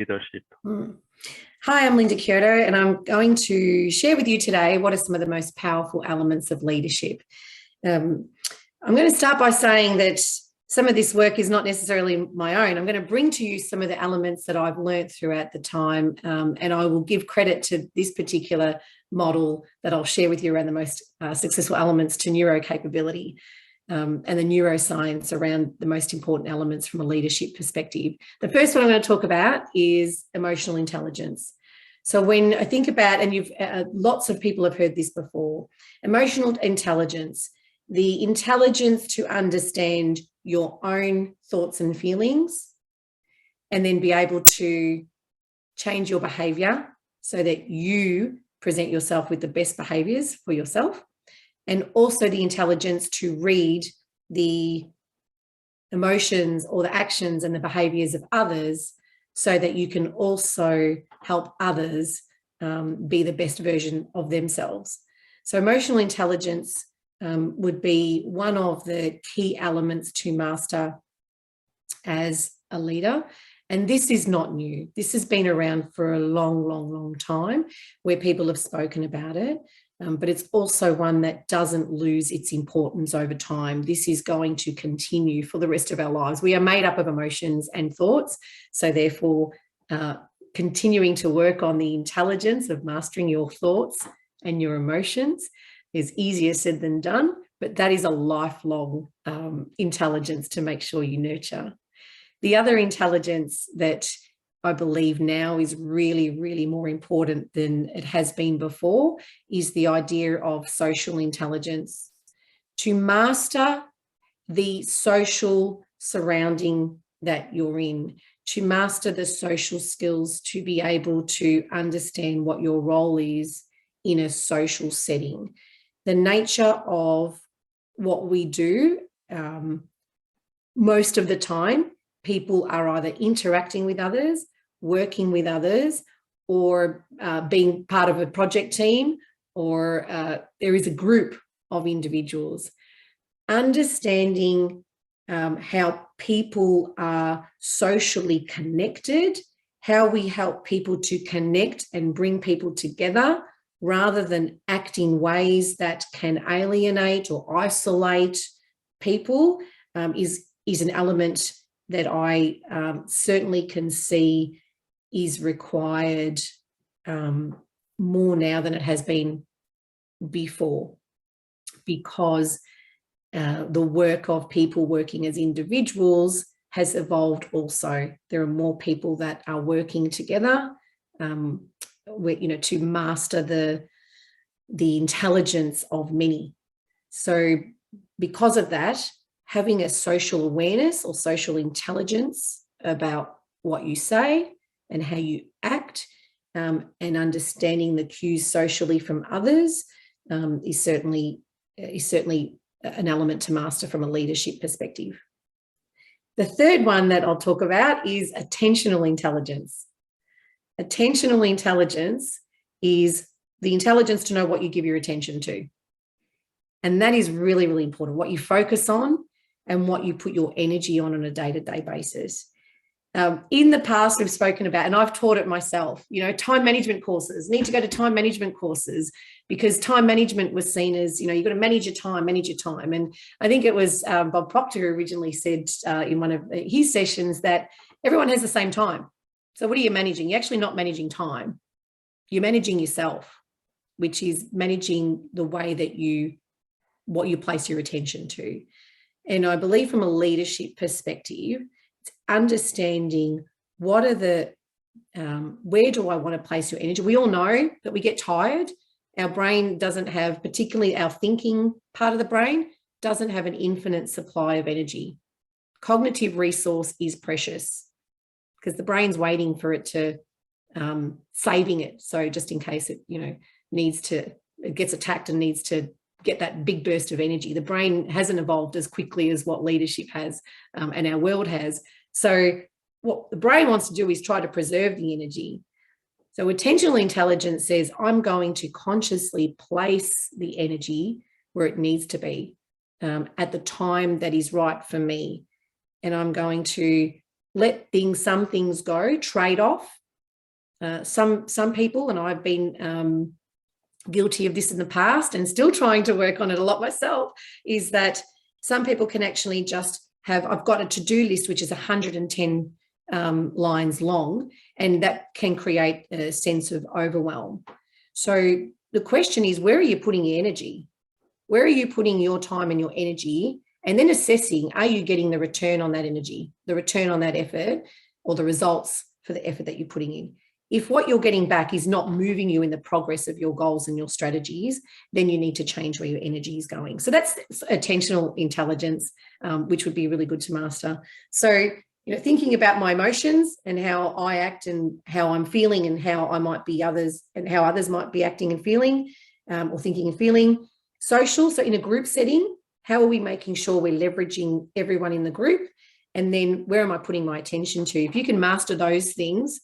leadership. Hi, I'm Linda Kyoto, and I'm going to share with you today what are some of the most powerful elements of leadership. I'm going to start by saying that some of this work is not necessarily my own. I'm going to bring to you some of the elements that I've learned throughout the time, and I will give credit to this particular model that I'll share with you around the most successful elements to neurocapability. And the neuroscience around the most important elements from a leadership perspective. The first one I'm going to talk about is emotional intelligence. So when I think about, and you've lots of people have heard this before, emotional intelligence, the intelligence to understand your own thoughts and feelings, and then be able to change your behavior so that you present yourself with the best behaviors for yourself. And also the intelligence to read the emotions or the actions and the behaviours of others so that you can also help others be the best version of themselves. So emotional intelligence would be one of the key elements to master as a leader. And this is not new. This has been around for a long time where people have spoken about it. But it's also one that doesn't lose its importance over time. This is going to continue for the rest of our lives. We are made up of emotions and thoughts. So therefore, continuing to work on the intelligence of mastering your thoughts and your emotions is easier said than done, but that is a lifelong intelligence to make sure you nurture. The other intelligence that I believe now is really more important than it has been before is the idea of social intelligence. To master the social surrounding that you're in, to master the social skills, to be able to understand what your role is in a social setting. The nature of what we do, most of the time, people are either interacting with others, working with others, or being part of a project team, or there is a group of individuals. Understanding how people are socially connected, how we help people to connect and bring people together rather than act in ways that can alienate or isolate people is an element that I certainly can see is required more now than it has been before, because the work of people working as individuals has evolved also. There are more people that are working together to master the intelligence of many. So because of that, having a social awareness or social intelligence about what you say and how you act, and understanding the cues socially from others is certainly an element to master from a leadership perspective. The third one that I'll talk about is attentional intelligence. Attentional intelligence is the intelligence to know what you give your attention to. And that is really important, what you focus on and what you put your energy on a day-to-day basis. In the past, we've spoken about, and I've taught it myself, time management courses, need to go to time management courses, because time management was seen as, you've got to manage your time. And I think it was Bob Proctor who originally said in one of his sessions that everyone has the same time. So what are you managing? You're actually not managing time. You're managing yourself, which is managing the way that what you place your attention to. And I believe from a leadership perspective, it's understanding what are the, where do I want to place your energy? We all know that we get tired. Our brain doesn't have, particularly our thinking part of the brain, doesn't have an infinite supply of energy. Cognitive resource is precious because the brain's waiting for it to, saving it. So just in case it, it gets attacked and needs to get that big burst of energy. The brain hasn't evolved as quickly as what leadership has and our world has. So what the brain wants to do is try to preserve the energy. So attentional intelligence says, I'm going to consciously place the energy where it needs to be at the time that is right for me. And I'm going to let some things go, trade off. Some people, and I've been guilty of this in the past and still trying to work on it a lot myself, is that some people can actually just have, I've got a to-do list which is 110 lines long, and that can create a sense of overwhelm. So the question is, where are you putting your energy? Where are you putting your time and your energy? And then assessing, are you getting the return on that energy, the return on that effort, or the results for the effort that you're putting in? If what you're getting back is not moving you in the progress of your goals and your strategies, then you need to change where your energy is going. So that's attentional intelligence, which would be really good to master. So, thinking about my emotions and how I act and how I'm feeling and how I might be others and how others might be acting and feeling, or thinking and feeling. Social, so in a group setting, how are we making sure we're leveraging everyone in the group? And then where am I putting my attention to? If you can master those things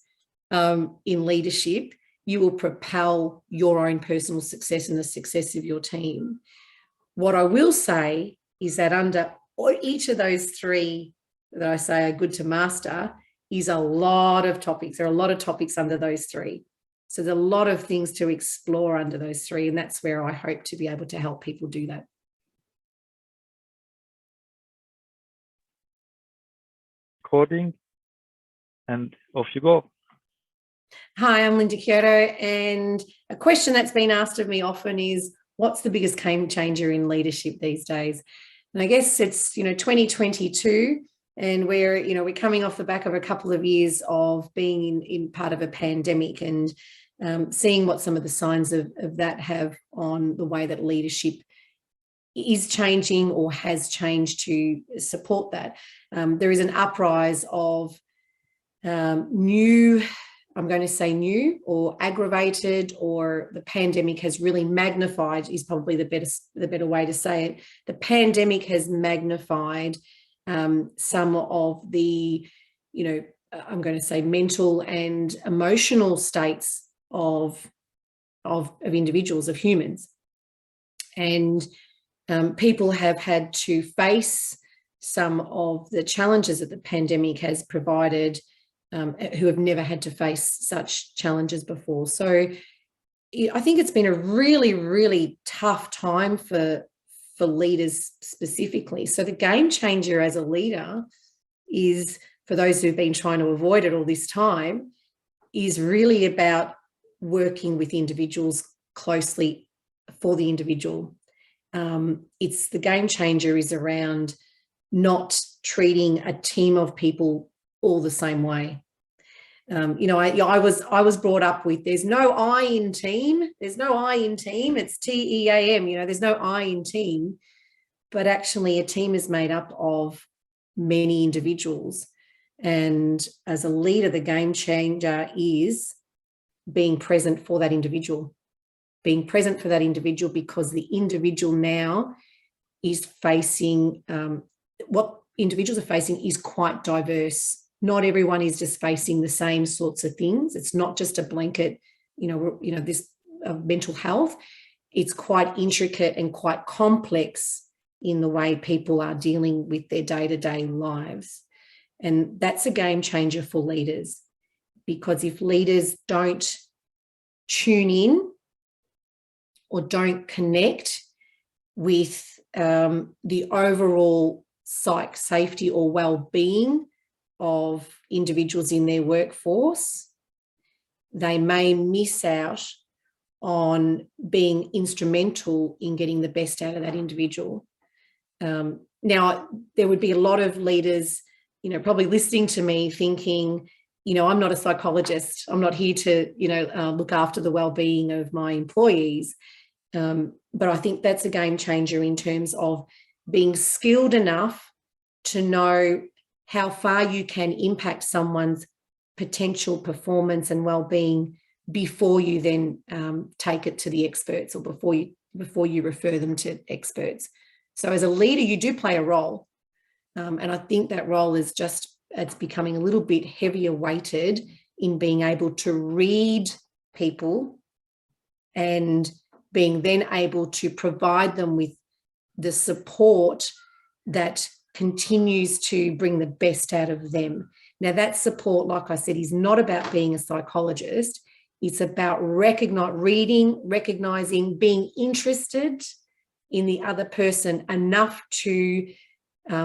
in leadership, you will propel your own personal success and the success of your team. What I will say is that under each of those three that I say are good to master is a lot of topics. There are a lot of topics under those three. So there's a lot of things to explore under those three, and that's where I hope to be able to help people do that. Recording, and off you go. Hi, I'm Linda Kyoto, and a question that's been asked of me often is, what's the biggest game changer in leadership these days? And I guess it's 2022, and we're coming off the back of a couple of years of being in part of a pandemic, and seeing what some of the signs of that have on the way that leadership is changing or has changed to support that. There is an uprise of new or aggravated, or the pandemic has really magnified, is probably the better way to say it. The pandemic has magnified some of the, I'm going to say mental and emotional states of individuals, of humans. And people have had to face some of the challenges that the pandemic has provided, who have never had to face such challenges before. So I think it's been a really, really tough time for leaders specifically. So the game changer as a leader is, for those who've been trying to avoid it all this time, is really about working with individuals closely for the individual. It's the game changer is around not treating a team of people all the same way. I was brought up with, there's no I in team. There's no I in team. It's TEAM. There's no I in team. But actually, a team is made up of many individuals. And as a leader, the game changer is being present for that individual. Being present for that individual, because the individual now is facing, what individuals are facing is quite diverse. Not everyone is just facing the same sorts of things. It's not just a blanket, this mental health. It's quite intricate and quite complex in the way people are dealing with their day-to-day lives. And that's a game changer for leaders, because if leaders don't tune in or don't connect with the overall psych safety or well-being of individuals in their workforce, they may miss out on being instrumental in getting the best out of that individual. Now, there would be a lot of leaders, probably listening to me thinking, I'm not a psychologist. I'm not here to, look after the well-being of my employees. But I think that's a game changer in terms of being skilled enough to know how far you can impact someone's potential performance and well-being before you then take it to the experts, or before you refer them to experts. So as a leader, you do play a role. And I think that role is it's becoming a little bit heavier weighted in being able to read people and being then able to provide them with the support that continues to bring the best out of them. Now, that support, like I said, is not about being a psychologist. It's about recognizing, being interested in the other person enough to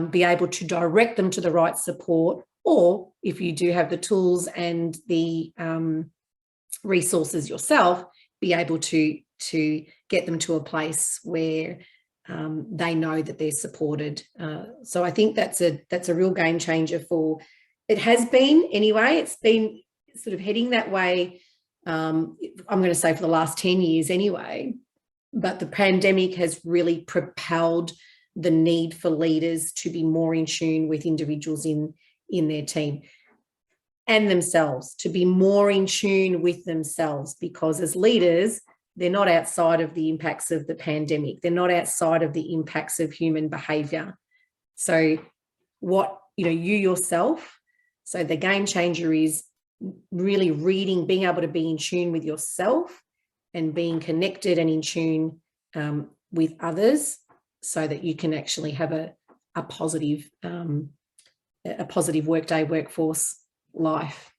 be able to direct them to the right support, or if you do have the tools and the resources yourself, be able to get them to a place where they know that they're supported. So I think that's a real game changer for. It has been anyway. It's been sort of heading that way. I'm going to say for the last 10 years anyway. But the pandemic has really propelled the need for leaders to be more in tune with individuals in their team and themselves, to be more in tune with themselves, because as leaders, they're not outside of the impacts of the pandemic. They're not outside of the impacts of human behaviour. So you yourself, so the game changer is really reading, being able to be in tune with yourself and being connected and in tune with others, so that you can actually have a positive workday, workforce life.